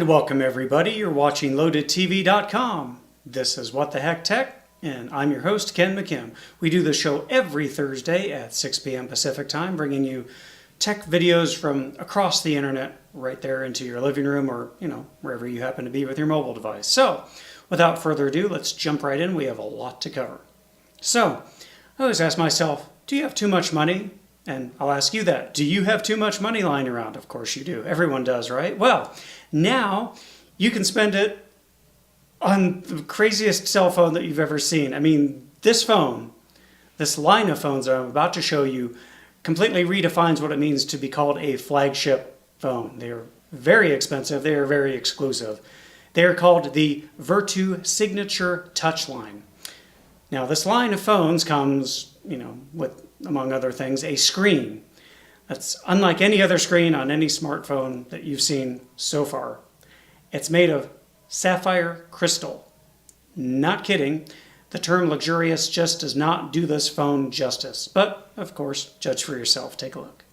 And welcome everybody, you're watching LoadedTV.com. This is What the Heck Tech, and I'm your host, Ken McKim. We do the show every Thursday at 6 p.m. Pacific Time, bringing you tech videos from across the internet right there into your living room or, wherever you happen to be with your mobile device. So, without further ado, let's jump right in. We have a lot to cover. So, I always ask myself, do you have too much money? And I'll ask you that. Do you have too much money lying around? Of course you do. Everyone does, right? Well, now you can spend it on the craziest cell phone that you've ever seen. I mean, this phone, this line of phones that I'm about to show you, completely redefines what it means to be called a flagship phone. They are very expensive. They are very exclusive. They are called the Vertu Signature Touchline. Now, this line of phones comes, with, among other things, a screen that's unlike any other screen on any smartphone that you've seen so far. It's made of sapphire crystal. Not kidding. The term luxurious just does not do this phone justice. But, of course, judge for yourself. Take a look.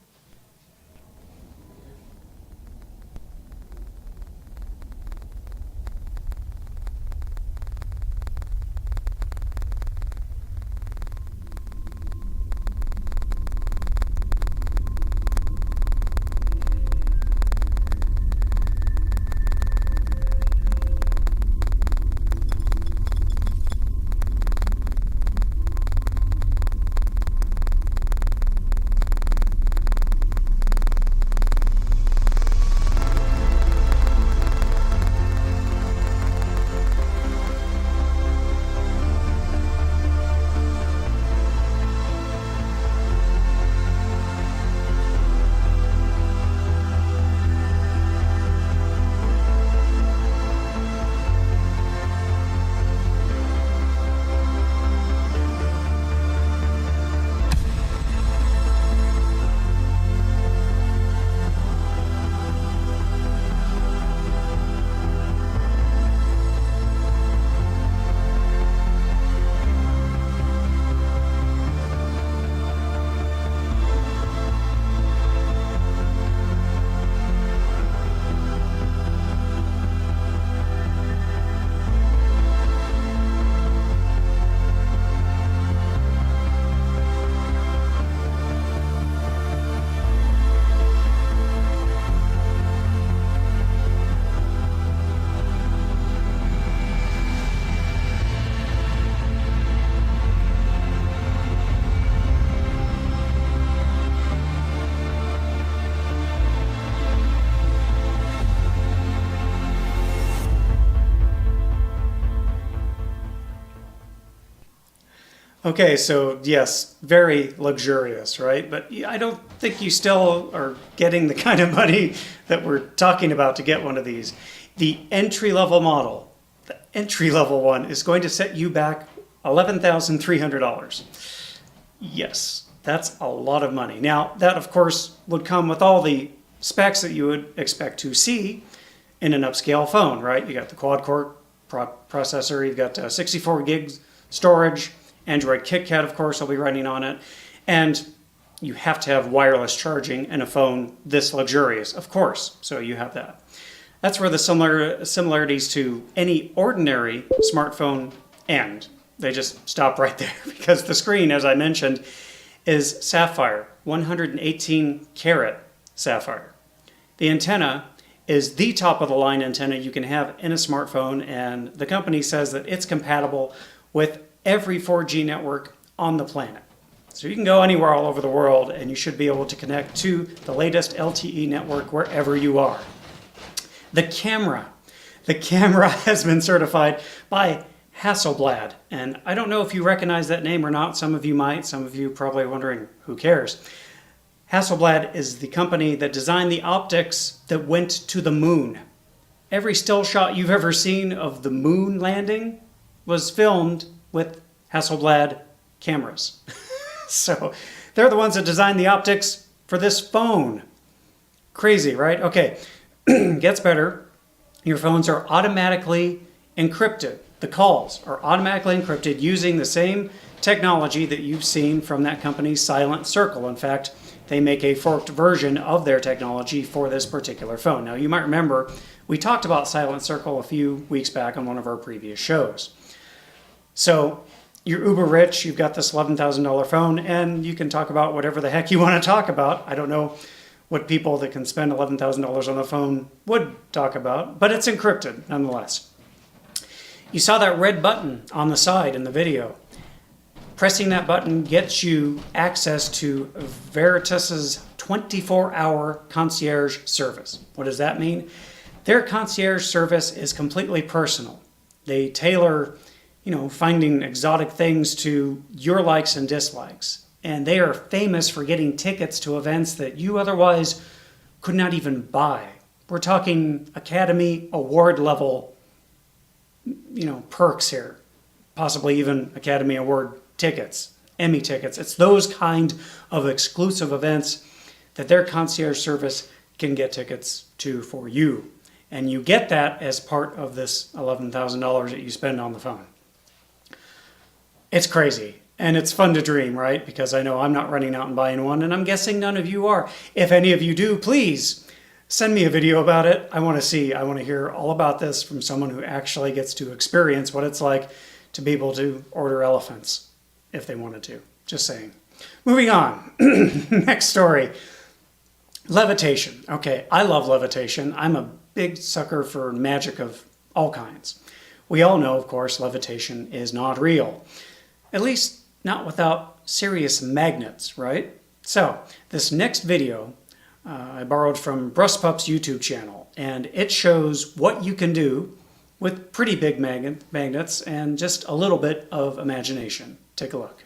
Okay, so yes, very luxurious, right? But I don't think you still are getting the kind of money that we're talking about to get one of these. The entry-level model, the entry-level one, is going to set you back $11,300. Yes, that's a lot of money. Now, that of course would come with all the specs that you would expect to see in an upscale phone, right? You got the quad-core processor, you've got 64 gigs storage, Android KitKat, of course, will be running on it. And you have to have wireless charging in a phone this luxurious, of course. So you have that. That's where the similarities to any ordinary smartphone end. They just stop right there because the screen, as I mentioned, is sapphire, 118 karat sapphire. The antenna is the top of the line antenna you can have in a smartphone, and the company says that it's compatible with every 4G network on the planet. So you can go anywhere all over the world and you should be able to connect to the latest LTE network wherever you are. The camera has been certified by Hasselblad, and I don't know if you recognize that name or not. Some of you might, some of you probably wondering, who cares? Hasselblad is the company that designed the optics that went to the moon. Every still shot you've ever seen of the moon landing was filmed with Hasselblad cameras. So they're the ones that designed the optics for this phone. Crazy, right? Okay, gets better. Your phones are automatically encrypted. The calls are automatically encrypted using the same technology that you've seen from that company's Silent Circle. In fact, they make a forked version of their technology for this particular phone. Now, you might remember We talked about Silent Circle a few weeks back on one of our previous shows. So you're uber rich, you've got this $11,000 phone, and you can talk about whatever the heck you want to talk about. I don't know what people that can spend $11,000 on a phone would talk about, but it's encrypted nonetheless. You saw that red button on the side in the video. Pressing that button gets you access to Veritas's 24-hour concierge service. What does that mean? Their concierge service is completely personal. They tailor, finding exotic things to your likes and dislikes. And they are famous for getting tickets to events that you otherwise could not even buy. We're talking Academy Award level, perks here. Possibly even Academy Award tickets, Emmy tickets. It's those kind of exclusive events that their concierge service can get tickets to for you. And you get that as part of this $11,000 that you spend on the phone. It's crazy. And it's fun to dream, right? Because I know I'm not running out and buying one, and I'm guessing none of you are. If any of you do, please send me a video about it. I want to hear all about this from someone who actually gets to experience what it's like to be able to order elephants if they wanted to. Just saying. Moving on. Next story. Levitation. Okay, I love levitation. I'm a big sucker for magic of all kinds. We all know, of course, levitation is not real. At least not without serious magnets, right? So, this next video I borrowed from Brustpup's YouTube channel, and it shows what you can do with pretty big magnets and just a little bit of imagination. Take a look.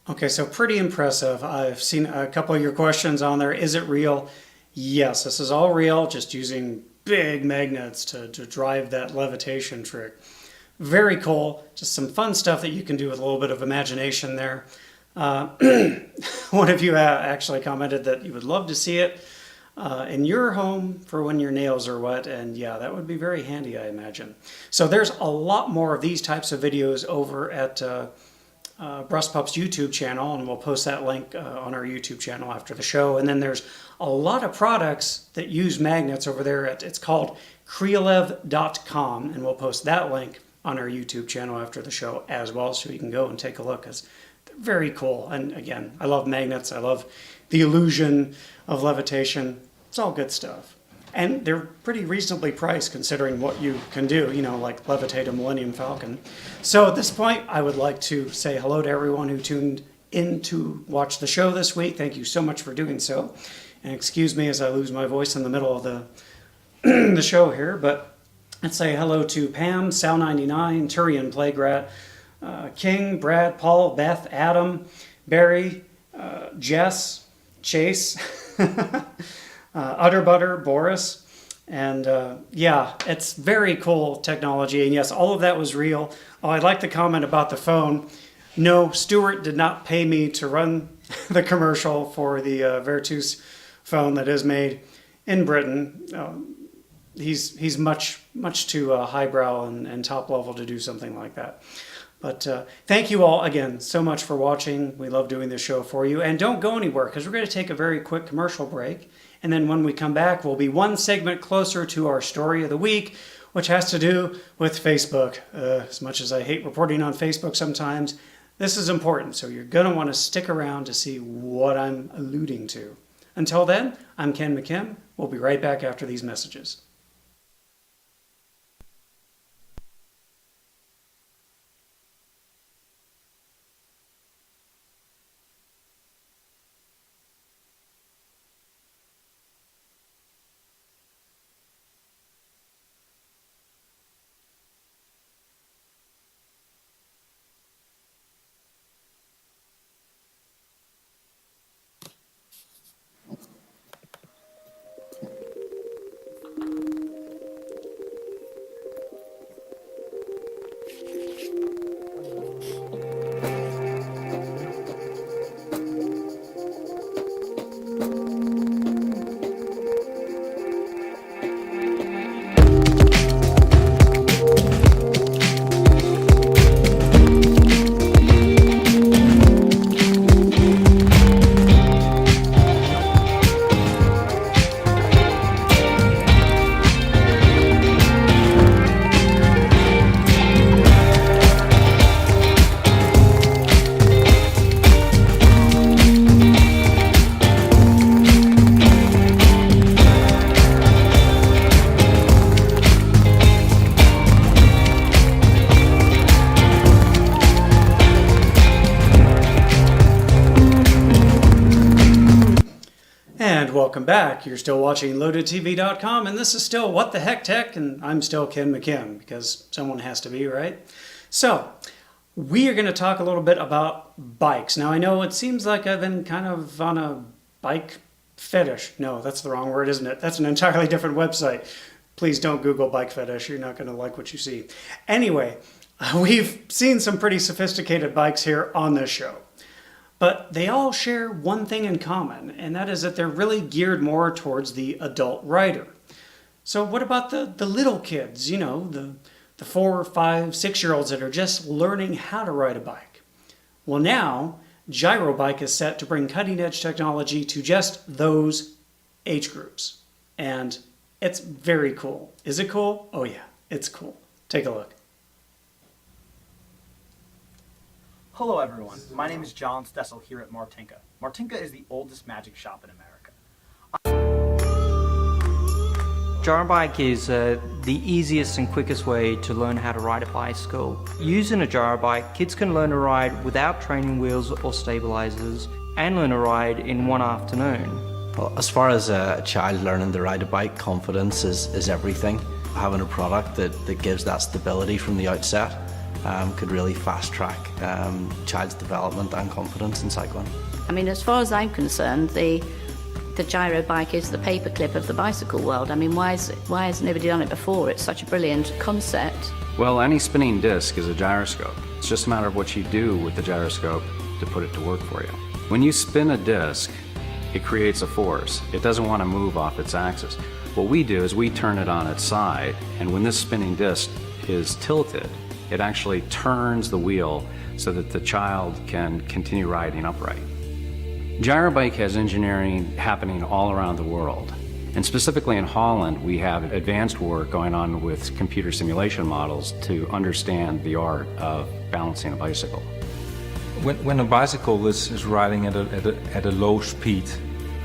Okay, so pretty impressive. I've seen a couple of your questions on there. Is it real? Yes, this is all real, just using big magnets to drive that levitation trick. Very cool. Just some fun stuff that you can do with a little bit of imagination there. One of you actually commented that you would love to see it. in your home for when your nails are wet. And yeah, that would be very handy, I imagine. So there's a lot more of these types of videos over at BrusPup's YouTube channel, and we'll post that link on our YouTube channel after the show. And then there's a lot of products that use magnets over there. It's called Kryolev.com, and we'll post that link on our YouTube channel after the show as well, so you can go and take a look. It's very cool. And again, I love magnets. I love the illusion of levitation. It's all good stuff. And they're pretty reasonably priced considering what you can do, you know, like levitate a Millennium Falcon. So at this point, I would like to say hello to everyone who tuned in to watch the show this week. Thank you so much for doing so. And excuse me as I lose my voice in the middle of the, the show here, but let's say hello to Pam, Sal99, Turian Playgrat, King, Brad, Paul, Beth, Adam, Barry, Jess, Chase, Utterbutter, Boris, and yeah, it's very cool technology. And yes, all of that was real. Oh, I like the comment about the phone. No, Stuart did not pay me to run the commercial for the Vertus phone that is made in Britain. He's much too highbrow and top level to do something like that. But thank you all again so much for watching. We love doing this show for you. And don't go anywhere, because we're going to take a very quick commercial break. And then when we come back, we'll be one segment closer to our story of the week, which has to do with Facebook. As much as I hate reporting on Facebook sometimes, this is important. So you're going to want to stick around to see what I'm alluding to. Until then, I'm Ken McKim. We'll be right back after these messages. Welcome back. You're still watching LoadedTV.com, and this is still What the Heck Tech, and I'm still Ken McKim, because someone has to be, right? So, we are going to talk a little bit about bikes. Now, I know it seems like I've been kind of on a bike fetish. No, that's the wrong word, isn't it? That's an entirely different website. Please don't Google bike fetish. You're not going to like what you see. Anyway, we've seen some pretty sophisticated bikes here on this show. But they all share one thing in common, and that is that they're really geared more towards the adult rider. So what about the little kids, you know, the 4, 5, 6-year-olds that are just learning how to ride a bike? Well, now, Gyrobike is set to bring cutting-edge technology to just those age groups. And it's very cool. Is it cool? Oh yeah, it's cool. Take a look. Hello everyone, my name is John Stessel here at Martinka. Martinka is the oldest magic shop in America. Gyrobike is the easiest and quickest way to learn how to ride a bicycle. Using a Gyrobike, kids can learn to ride without training wheels or stabilizers and learn to ride in one afternoon. Well, as far as a child learning to ride a bike, confidence is everything. Having a product that gives that stability from the outset could really fast track child's development and confidence in cycling. I mean, as far as I'm concerned, the Gyrobike is the paperclip of the bicycle world. I mean, why has nobody done it before? It's such a brilliant concept. Well, any spinning disc is a gyroscope. It's just a matter of what you do with the gyroscope to put it to work for you. When you spin a disc, it creates a force. It doesn't want to move off its axis. What we do is we turn it on its side, and when this spinning disc is tilted, it actually turns the wheel so that the child can continue riding upright. Gyrobike has engineering happening all around the world. And specifically in Holland, we have advanced work going on with computer simulation models to understand the art of balancing a bicycle. When a bicycle is riding at a low speed,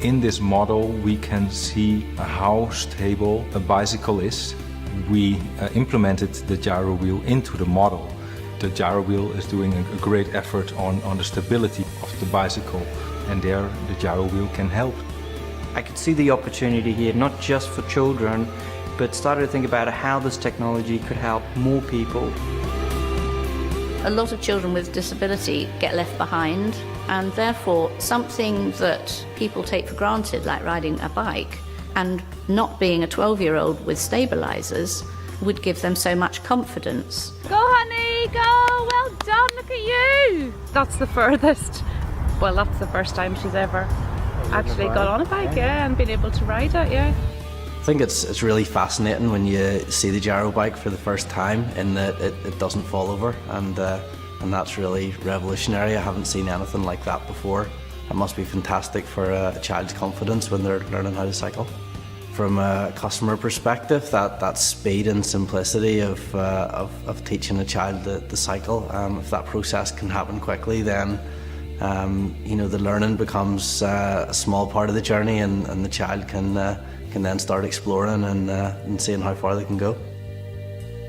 in this model we can see how stable a bicycle is. We implemented the gyro wheel into the model. The gyro wheel is doing a great effort on the stability of the bicycle, and there the gyro wheel can help. I could see the opportunity here, not just for children, but started to think about how this technology could help more people. A lot of children with disability get left behind, and therefore something that people take for granted, like riding a bike, and not being a 12-year-old with stabilizers, would give them so much confidence. Go, honey, go! Well done, look at you! That's the furthest. Well, that's the first time she's ever actually got on a bike, yeah, and been able to ride it, yeah. I think it's really fascinating when you see the gyro bike for the first time, in that it doesn't fall over, and that's really revolutionary. I haven't seen anything like that before. It must be fantastic for a child's confidence when they're learning how to cycle. From a customer perspective, that speed and simplicity of teaching a child the cycle, if that process can happen quickly, then the learning becomes a small part of the journey, and the child can then start exploring and seeing how far they can go.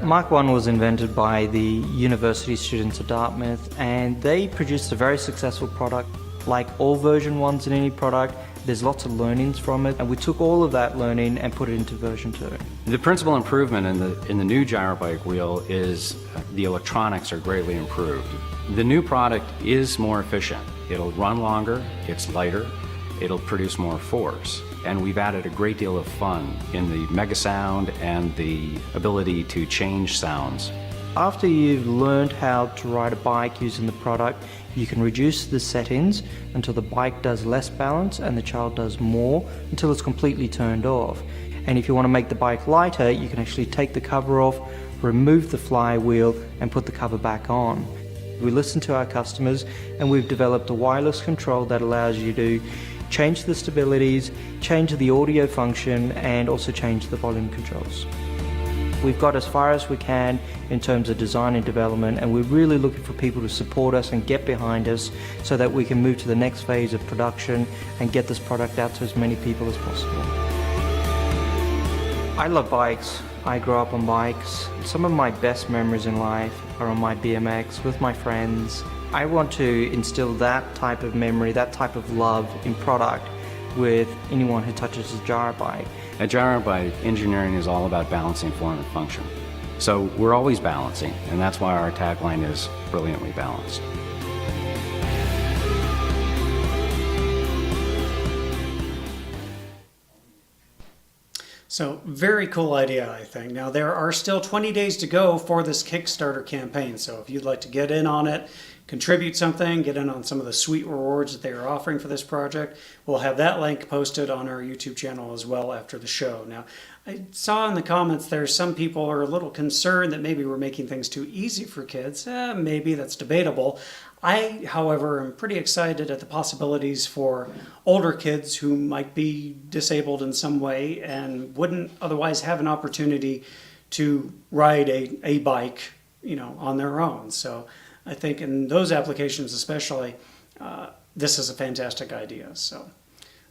Mach 1 was invented by the university students at Dartmouth, and they produced a very successful product. Like all version 1s in any product, there's lots of learnings from it, and we took all of that learning and put it into version 2. The principal improvement in the new Gyrobike wheel is the electronics are greatly improved. The new product is more efficient. It'll run longer, it's lighter, it'll produce more force. And we've added a great deal of fun in the mega sound and the ability to change sounds. After you've learned how to ride a bike using the product, you can reduce the settings until the bike does less balance and the child does more, until it's completely turned off. And if you want to make the bike lighter, you can actually take the cover off, remove the flywheel, and put the cover back on. We listen to our customers, and we've developed a wireless control that allows you to change the stabilities, change the audio function, and also change the volume controls. We've got as far as we can in terms of design and development, and we're really looking for people to support us and get behind us so that we can move to the next phase of production and get this product out to as many people as possible. I love bikes. I grew up on bikes. Some of my best memories in life are on my BMX with my friends. I want to instill that type of memory, that type of love in product with anyone who touches a Gyrobike. At Gyrobike, engineering is all about balancing form and function. So we're always balancing, and that's why our tagline is brilliantly balanced. So very cool idea, I think. Now there are still 20 days to go for this Kickstarter campaign. So if you'd like to get in on it, contribute something, get in on some of the sweet rewards that they are offering for this project, we'll have that link posted on our YouTube channel as well after the show. Now, I saw in the comments there some people are a little concerned that maybe we're making things too easy for kids. Maybe that's debatable. I, however, am pretty excited at the possibilities for older kids who might be disabled in some way and wouldn't otherwise have an opportunity to ride a bike, on their own. So I think in those applications especially, this is a fantastic idea. So,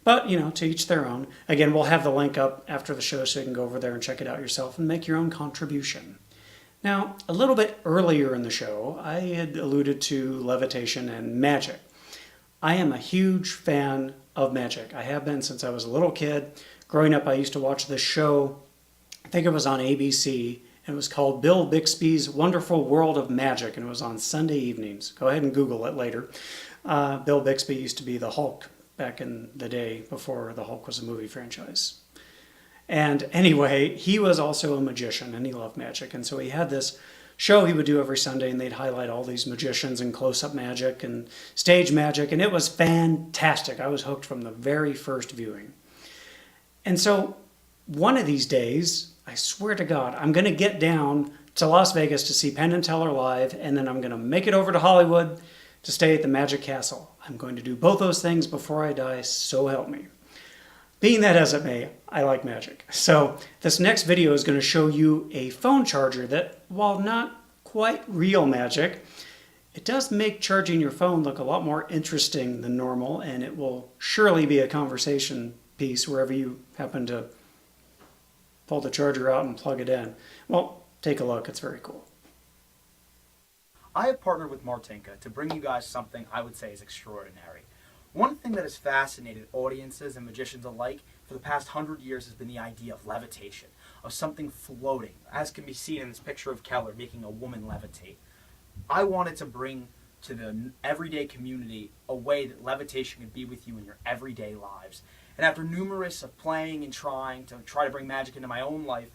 but, to each their own. Again, we'll have the link up after the show so you can go over there and check it out yourself and make your own contribution. Now, a little bit earlier in the show, I had alluded to levitation and magic. I am a huge fan of magic. I have been since I was a little kid. Growing up, I used to watch this show, I think it was on ABC, and it was called Bill Bixby's Wonderful World of Magic, and it was on Sunday evenings. Go ahead and Google it later. Bill Bixby used to be the Hulk back in the day before the Hulk was a movie franchise. And anyway, he was also a magician and he loved magic. And so he had this show he would do every Sunday, and they'd highlight all these magicians and close-up magic and stage magic, and it was fantastic. I was hooked from the very first viewing. And so one of these days, I swear to God, I'm going to get down to Las Vegas to see Penn and Teller live, and then I'm going to make it over to Hollywood to stay at the Magic Castle. I'm going to do both those things before I die, so help me. Being that as it may, I like magic. So this next video is going to show you a phone charger that, while not quite real magic, it does make charging your phone look a lot more interesting than normal, and it will surely be a conversation piece wherever you happen to pull the charger out and plug it in. Well, take a look. It's very cool. I have partnered with Martinka to bring you guys something I would say is extraordinary. One thing that has fascinated audiences and magicians alike for the past 100 years has been the idea of levitation, of something floating, as can be seen in this picture of Keller making a woman levitate. I wanted to bring to the everyday community a way that levitation can be with you in your everyday lives. And after numerous of playing and trying to bring magic into my own life,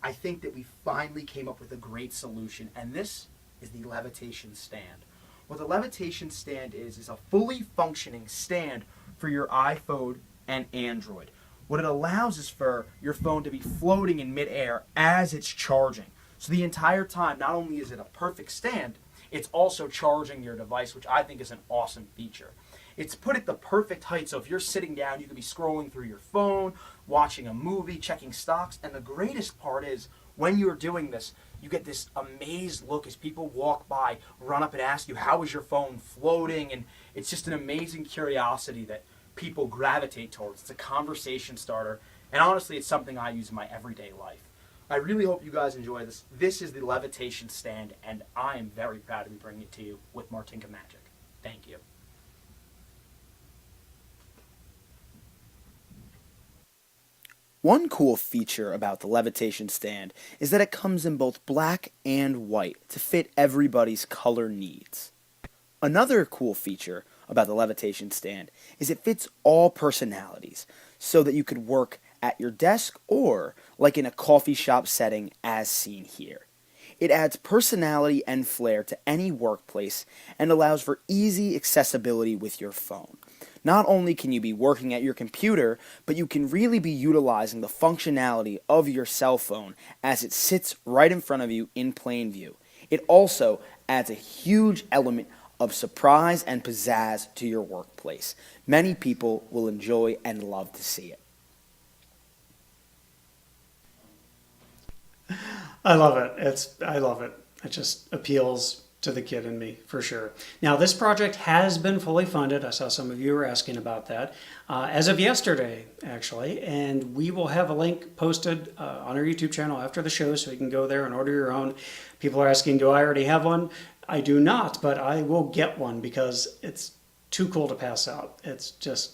I think that we finally came up with a great solution, and this is the levitation stand. What the levitation stand is a fully functioning stand for your iPhone and Android. What it allows is for your phone to be floating in midair as it's charging. So the entire time, not only is it a perfect stand, it's also charging your device, which I think is an awesome feature. It's put at the perfect height, so if you're sitting down, you could be scrolling through your phone, watching a movie, checking stocks, and the greatest part is, when you're doing this, you get this amazed look as people walk by, run up and ask you, how is your phone floating? And it's just an amazing curiosity that people gravitate towards. It's a conversation starter, and honestly, it's something I use in my everyday life. I really hope you guys enjoy this. This is the levitation stand, and I am very proud to be bringing it to you with Martinka Magic. Thank you. One cool feature about the levitation stand is that it comes in both black and white to fit everybody's color needs. Another cool feature about the levitation stand is it fits all personalities, so that you could work at your desk or like in a coffee shop setting as seen here. It adds personality and flair to any workplace and allows for easy accessibility with your phone. Not only can you be working at your computer, but you can really be utilizing the functionality of your cell phone as it sits right in front of you in plain view. It also adds a huge element of surprise and pizzazz to your workplace. Many people will enjoy and love to see it. I love it. I love it. It just appeals to the kid in me, for sure. Now, this project has been fully funded. I saw some of you were asking about that. As of yesterday, actually, and we will have a link posted on our YouTube channel after the show, so you can go there and order your own. People are asking, do I already have one? I do not, but I will get one because it's too cool to pass out. It's just,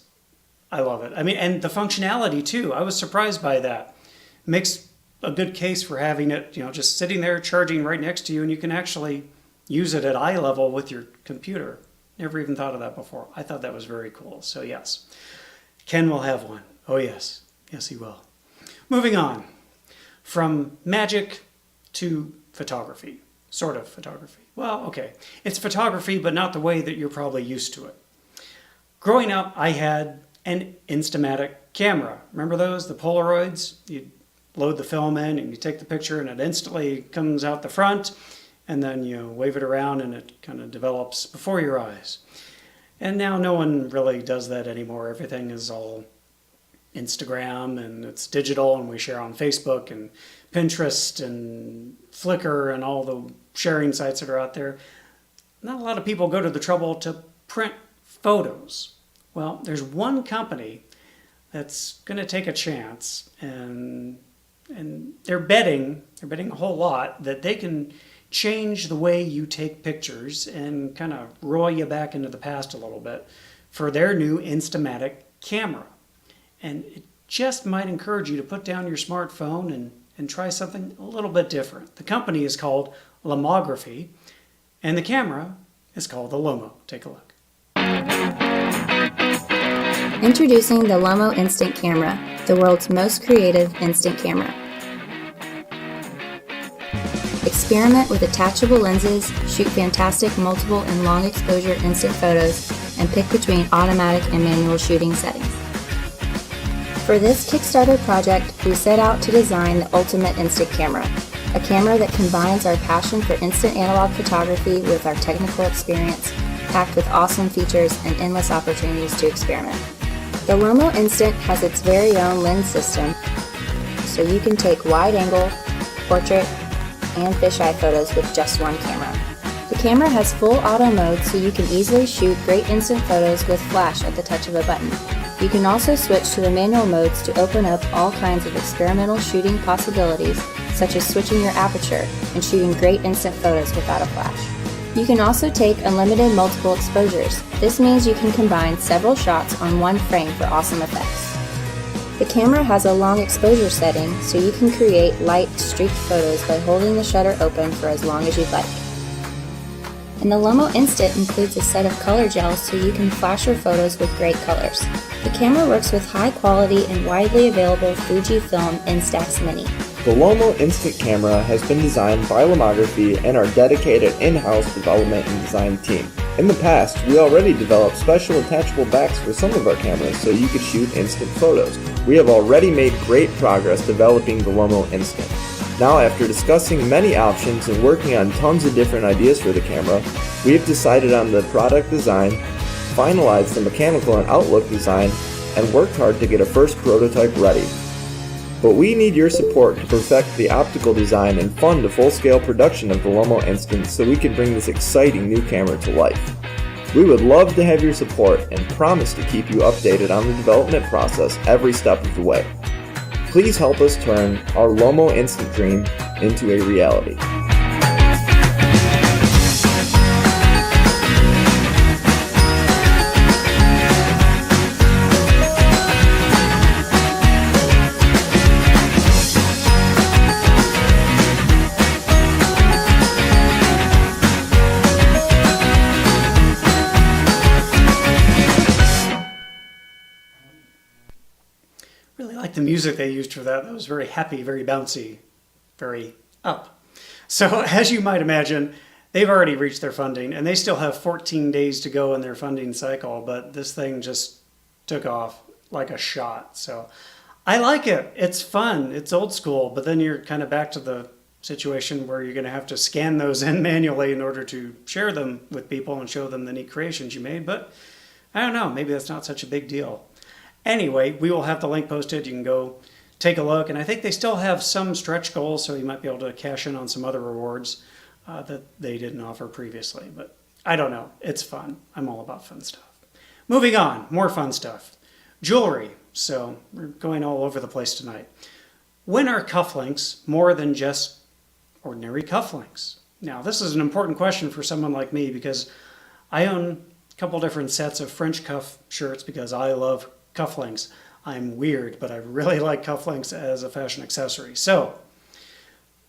I love it. I mean, and the functionality too. I was surprised by that. Makes a good case for having it, just sitting there charging right next to you, and you can actually use it at eye level with your computer. Never even thought of that before. I thought that was very cool. So yes, Ken will have one. Oh yes, yes he will. Moving on from magic to photography, sort of photography. Well, okay, it's photography, but not the way that you're probably used to it. Growing up, I had an Instamatic camera. Remember those, the Polaroids? You'd load the film in and you take the picture and it instantly comes out the front, and then you wave it around and it kind of develops before your eyes. And now no one really does that anymore. Everything is all Instagram and it's digital, and we share on Facebook and Pinterest and Flickr and all the sharing sites that are out there. Not a lot of people go to the trouble to print photos. Well, there's one company that's going to take a chance, and they're betting a whole lot that they can change the way you take pictures and kind of roll you back into the past a little bit for their new Instamatic camera. And it just might encourage you to put down your smartphone and try something a little bit different. The company is called Lomography, and the camera is called the Lomo. Take a look. Introducing the Lomo Instant Camera, the world's most creative instant camera. Experiment with attachable lenses, shoot fantastic multiple and long exposure instant photos, and pick between automatic and manual shooting settings. For this Kickstarter project, we set out to design the ultimate instant camera, a camera that combines our passion for instant analog photography with our technical experience, packed with awesome features and endless opportunities to experiment. The Lomo Instant has its very own lens system, so you can take wide-angle, portrait, and fisheye photos with just one camera. The camera has full auto mode, so you can easily shoot great instant photos with flash at the touch of a button. You can also switch to the manual modes to open up all kinds of experimental shooting possibilities, such as switching your aperture and shooting great instant photos without a flash. You can also take unlimited multiple exposures. This means you can combine several shots on one frame for awesome effects. The camera has a long exposure setting, so you can create light, streaked photos by holding the shutter open for as long as you'd like. And the Lomo Instant includes a set of color gels so you can flash your photos with great colors. The camera works with high quality and widely available Fujifilm Instax Mini. The Lomo Instant Camera has been designed by Lomography and our dedicated in-house development and design team. In the past, we already developed special attachable backs for some of our cameras so you could shoot instant photos. We have already made great progress developing the Lomo Instant. Now, after discussing many options and working on tons of different ideas for the camera, we have decided on the product design, finalized the mechanical and outlook design, and worked hard to get a first prototype ready. But we need your support to perfect the optical design and fund a full-scale production of the Lomo Instant so we can bring this exciting new camera to life. We would love to have your support and promise to keep you updated on the development process every step of the way. Please help us turn our Lomo Instant dream into a reality. Really like the music they used for that. That was very happy, very bouncy, very up. So as you might imagine, they've already reached their funding and they still have 14 days to go in their funding cycle, but this thing just took off like a shot. So I like it. It's fun. It's old school, but then you're kind of back to the situation where you're going to have to scan those in manually in order to share them with people and show them the neat creations you made. But I don't know, maybe that's not such a big deal. Anyway, we will have the link posted. You can go take a look. And I think they still have some stretch goals, so you might be able to cash in on some other rewards that they didn't offer previously. But I don't know. It's fun. I'm all about fun stuff. Moving on, more fun stuff. Jewelry. So we're going all over the place tonight. When are cufflinks more than just ordinary cufflinks? Now, this is an important question for someone like me because I own a couple different sets of French cuff shirts because I love cufflinks. I'm weird, but I really like cufflinks as a fashion accessory. So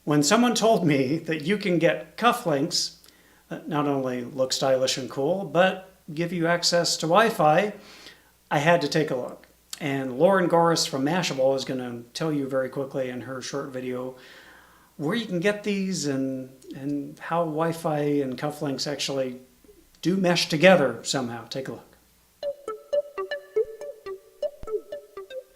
when someone told me that you can get cufflinks that not only look stylish and cool, but give you access to Wi-Fi, I had to take a look. And Lauren Goris from Mashable is going to tell you very quickly in her short video where you can get these and how Wi-Fi and cufflinks actually do mesh together somehow. Take a look.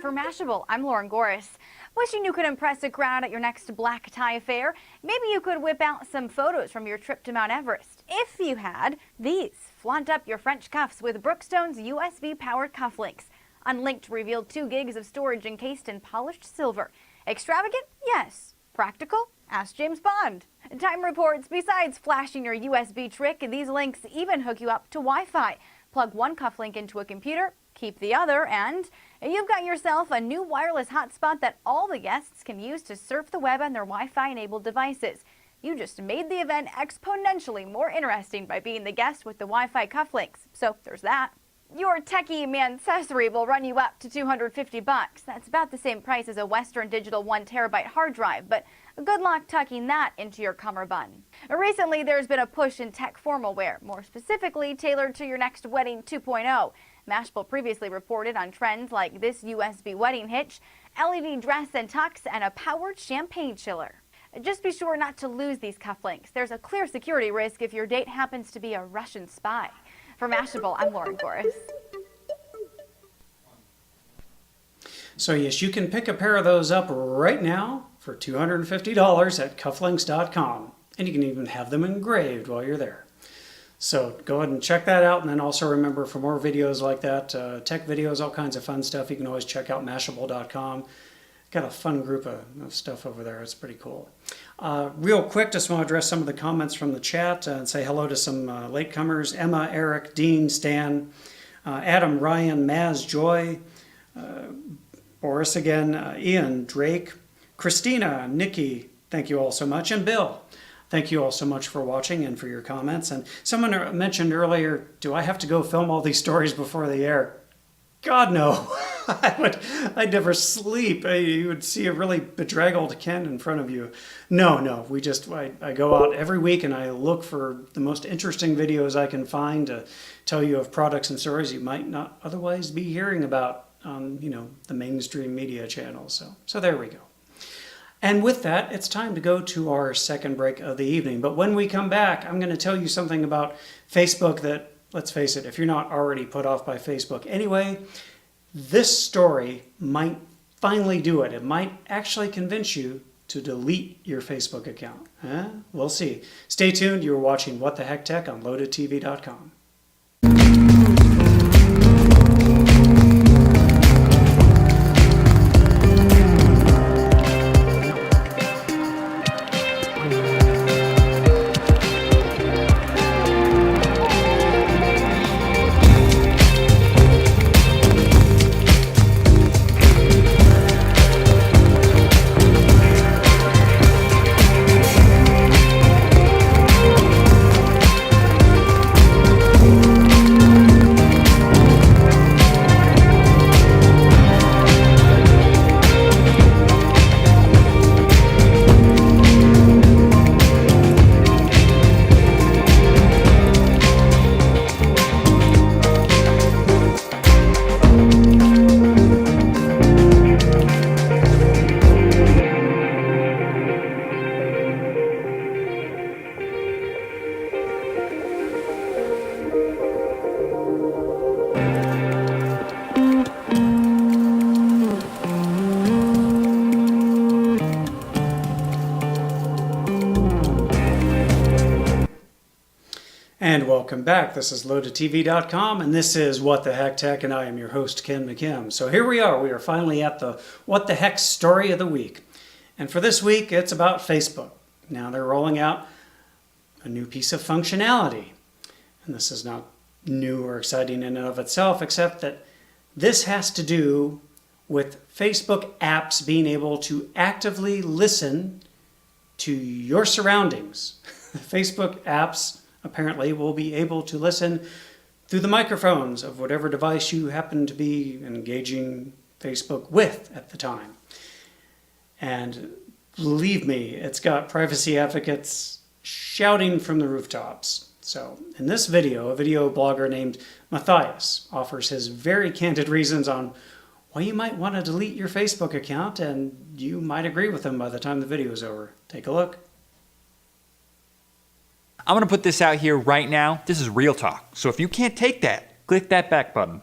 For Mashable, I'm Lauren Goris. Wishing you could impress a crowd at your next black tie affair? Maybe you could whip out some photos from your trip to Mount Everest. If you had, these flaunt up your French cuffs with Brookstone's USB-powered cufflinks. Unlinked revealed 2 gigs of storage encased in polished silver. Extravagant? Yes. Practical? Ask James Bond. Time reports, besides flashing your USB trick, these links even hook you up to Wi-Fi. Plug one cufflink into a computer, keep the other, and you've got yourself a new wireless hotspot that all the guests can use to surf the web on their Wi-Fi-enabled devices. You just made the event exponentially more interesting by being the guest with the Wi-Fi cufflinks. So there's that. Your techie accessory will run you up to $250. That's about the same price as a Western Digital 1 terabyte hard drive, but good luck tucking that into your cummerbund. Recently, there's been a push in tech formal wear, more specifically tailored to your next wedding 2.0. Mashable previously reported on trends like this USB wedding hitch, LED dress and tux, and a powered champagne chiller. Just be sure not to lose these cufflinks. There's a clear security risk if your date happens to be a Russian spy. For Mashable, I'm Lauren Goris. So yes, you can pick a pair of those up right now for $250 at cufflinks.com. And you can even have them engraved while you're there. So go ahead and check that out. And then also remember, for more videos like that, tech videos, all kinds of fun stuff, you can always check out mashable.com. Got a fun group of stuff over there. It's pretty cool. Real quick, just want to address some of the comments from the chat and say hello to some latecomers. Emma, Eric, Dean, Stan, Adam, Ryan, Maz, Joy, Boris again, Ian, Drake, Christina, Nikki, thank you all so much, and Bill. Thank you all so much for watching and for your comments. And someone mentioned earlier, do I have to go film all these stories before they air? God, no. I'd never sleep. You would see a really bedraggled Ken in front of you. No. I go out every week and I look for the most interesting videos I can find to tell you of products and stories you might not otherwise be hearing about on, the mainstream media channels. So there we go. And with that, it's time to go to our second break of the evening. But when we come back, I'm going to tell you something about Facebook that, let's face it, if you're not already put off by Facebook anyway, this story might finally do it. It might actually convince you to delete your Facebook account. We'll see. Stay tuned. You're watching What the Heck Tech on LoadedTV.com. And welcome back. This is LoadedTV.com, and this is What the Heck Tech, and I am your host, Ken McKim. So here we are. We are finally at the What the Heck story of the week. And for this week, it's about Facebook. Now they're rolling out a new piece of functionality. And this is not new or exciting in and of itself, except that this has to do with Facebook apps being able to actively listen to your surroundings. The Facebook apps apparently will be able to listen through the microphones of whatever device you happen to be engaging Facebook with at the time. And believe me, it's got privacy advocates shouting from the rooftops. So in this video, a video blogger named Matthias offers his very candid reasons on why you might want to delete your Facebook account, and you might agree with him by the time the video is over. Take a look. I'm going to put this out here right now. This is real talk. So if you can't take that, click that back button.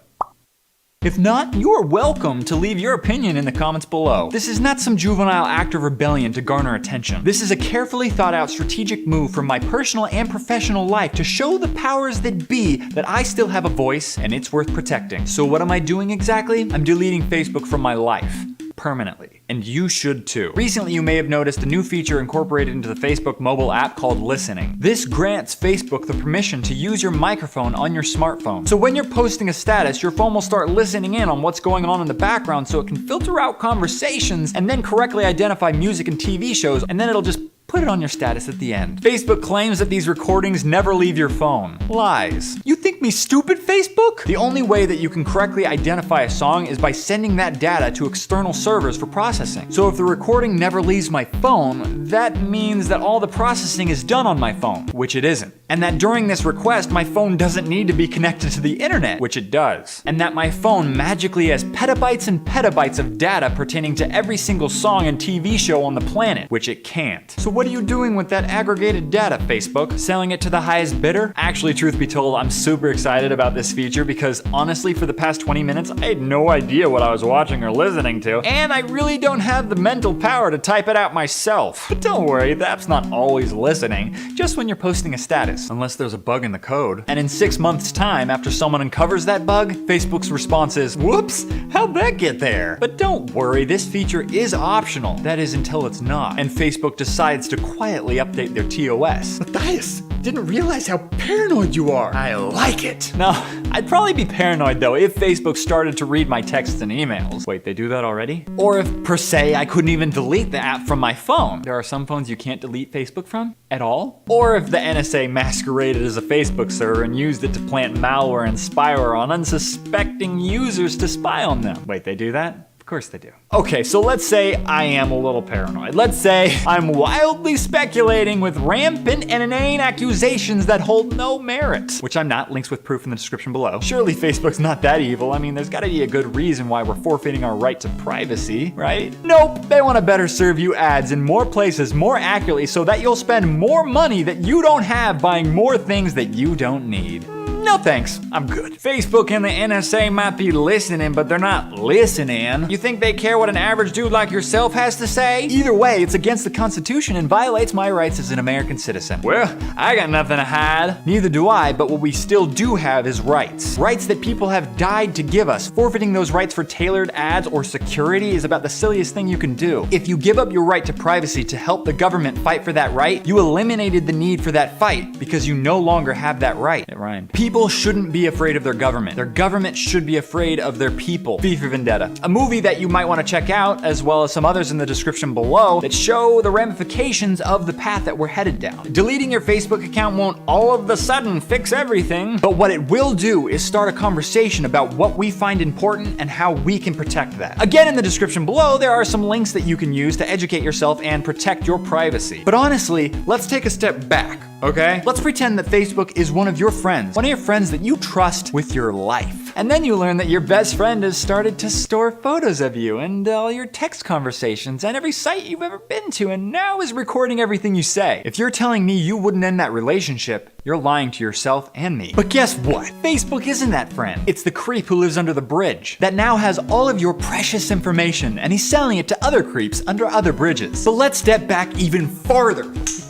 If not, you are welcome to leave your opinion in the comments below. This is not some juvenile act of rebellion to garner attention. This is a carefully thought out strategic move from my personal and professional life to show the powers that be that I still have a voice and it's worth protecting. So what am I doing exactly? I'm deleting Facebook from my life. Permanently. And you should too. Recently you may have noticed a new feature incorporated into the Facebook mobile app called Listening. This grants Facebook the permission to use your microphone on your smartphone. So when you're posting a status, your phone will start listening in on what's going on in the background so it can filter out conversations and then correctly identify music and TV shows, and then it'll just put it on your status at the end. Facebook claims that these recordings never leave your phone. Lies. You think me stupid, Facebook? The only way that you can correctly identify a song is by sending that data to external servers for processing. So if the recording never leaves my phone, that means that all the processing is done on my phone, which it isn't. And that during this request, my phone doesn't need to be connected to the internet, which it does. And that my phone magically has petabytes and petabytes of data pertaining to every single song and TV show on the planet, which it can't. So what are you doing with that aggregated data, Facebook? Selling it to the highest bidder? Actually, truth be told, I'm super excited about this feature because honestly, for the past 20 minutes, I had no idea what I was watching or listening to, and I really don't have the mental power to type it out myself. But don't worry, the app's not always listening, just when you're posting a status, unless there's a bug in the code. And in 6 months' time, after someone uncovers that bug, Facebook's response is, whoops, how'd that get there? But don't worry, this feature is optional. That is until it's not, and Facebook decides to quietly update their TOS. Matthias, didn't realize how paranoid you are. I like it. Now, I'd probably be paranoid though if Facebook started to read my texts and emails. Wait, they do that already? Or if, per se, I couldn't even delete the app from my phone. There are some phones you can't delete Facebook from at all. Or if the NSA masqueraded as a Facebook server and used it to plant malware and spyware on unsuspecting users to spy on them. Wait, they do that? Of course they do. Okay, so let's say I am a little paranoid. Let's say I'm wildly speculating with rampant and inane accusations that hold no merit. Which I'm not, links with proof in the description below. Surely Facebook's not that evil. I mean, there's gotta be a good reason why we're forfeiting our right to privacy, right? Nope, they wanna better serve you ads in more places more accurately so that you'll spend more money that you don't have buying more things that you don't need. No thanks, I'm good. Facebook and the NSA might be listening, but they're not listening. You think they care what an average dude like yourself has to say? Either way, it's against the Constitution and violates my rights as an American citizen. Well, I got nothing to hide. Neither do I, but what we still do have is rights. Rights that people have died to give us. Forfeiting those rights for tailored ads or security is about the silliest thing you can do. If you give up your right to privacy to help the government fight for that right, you eliminated the need for that fight because you no longer have that right. It rhymed. People shouldn't be afraid of their government. Their government should be afraid of their people. V for Vendetta. A movie that you might want to check out, as well as some others in the description below, that show the ramifications of the path that we're headed down. Deleting your Facebook account won't all of a sudden fix everything, but what it will do is start a conversation about what we find important and how we can protect that. Again, in the description below, there are some links that you can use to educate yourself and protect your privacy. But honestly, let's take a step back. Okay? Let's pretend that Facebook is one of your friends that you trust with your life. And then you learn that your best friend has started to store photos of you and all your text conversations and every site you've ever been to and now is recording everything you say. If you're telling me you wouldn't end that relationship, you're lying to yourself and me. But guess what? Facebook isn't that friend. It's the creep who lives under the bridge that now has all of your precious information and he's selling it to other creeps under other bridges. So let's step back even farther.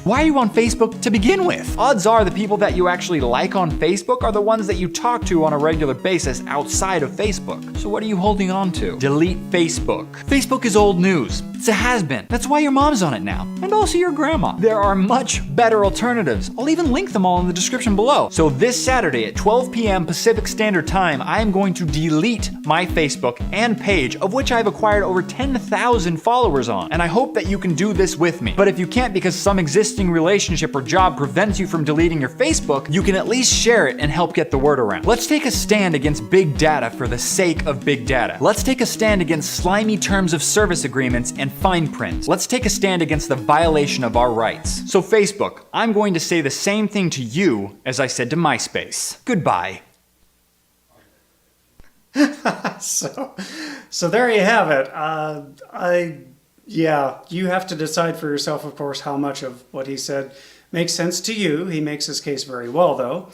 Why are you on Facebook to begin with? Odds are the people that you actually like on Facebook are the ones that you talk to on a regular basis outside of Facebook. So what are you holding on to? Delete Facebook. Facebook is old news. It's a has-been. That's why your mom's on it now. And also your grandma. There are much better alternatives. I'll even link them all in the description below. So this Saturday at 12 p.m. Pacific Standard Time, I am going to delete my Facebook and page, of which I've acquired over 10,000 followers on. And I hope that you can do this with me. But if you can't because some existing relationship or job prevents you from deleting your Facebook, you can at least share it and help get the word around. Let's take a stand against big data for the sake of big data. Let's take a stand against slimy terms of service agreements and fine print. Let's take a stand against the violation of our rights. So Facebook, I'm going to say the same thing to you as I said to MySpace. Goodbye. So there you have it. Yeah, you have to decide for yourself, of course, how much of what he said makes sense to you. He makes his case very well, though.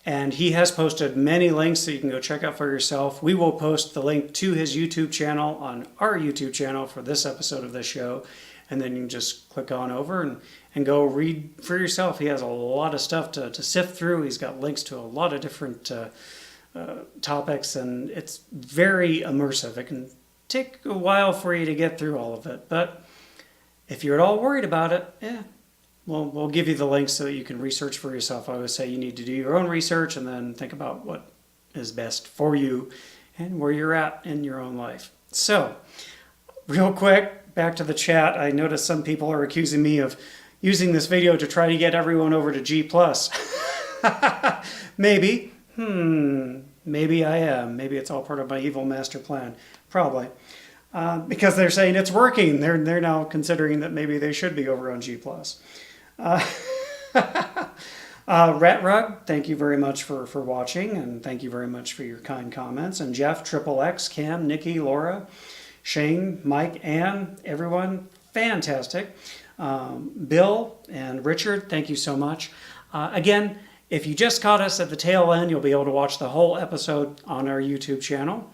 And he has posted many links that you can go check out for yourself. We will post the link to his YouTube channel on our YouTube channel for this episode of this show. And then you can just click on over and go read for yourself. He has a lot of stuff to sift through. He's got links to a lot of different topics, and it's very immersive. It can take a while for you to get through all of it. But if you're at all worried about it, we'll give you the links so that you can research for yourself. I always say you need to do your own research and then think about what is best for you and where you're at in your own life. So, real quick, back to the chat. I noticed some people are accusing me of using this video to try to get everyone over to G+. Maybe. Maybe I am. Maybe it's all part of my evil master plan. Probably. Because they're saying it's working. They're now considering that maybe they should be over on G+. Rat Rug, thank you very much for watching, and thank you very much for your kind comments. And Jeff, Triple X, Cam, Nikki, Laura, Shane, Mike, Ann, everyone, fantastic. Bill and Richard, thank you so much. Again, if you just caught us at the tail end, you'll be able to watch the whole episode on our YouTube channel.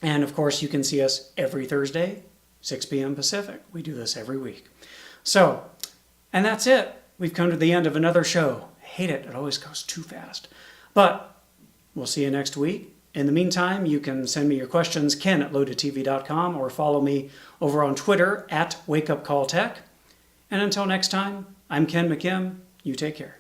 And of course, you can see us every Thursday, 6 p.m. Pacific. We do this every week. So, and that's it. We've come to the end of another show. I hate it. It always goes too fast. But we'll see you next week. In the meantime, you can send me your questions, ken@loadedtv.com, or follow me over on Twitter @WakeUpCallTech. And until next time, I'm Ken McKim. You take care.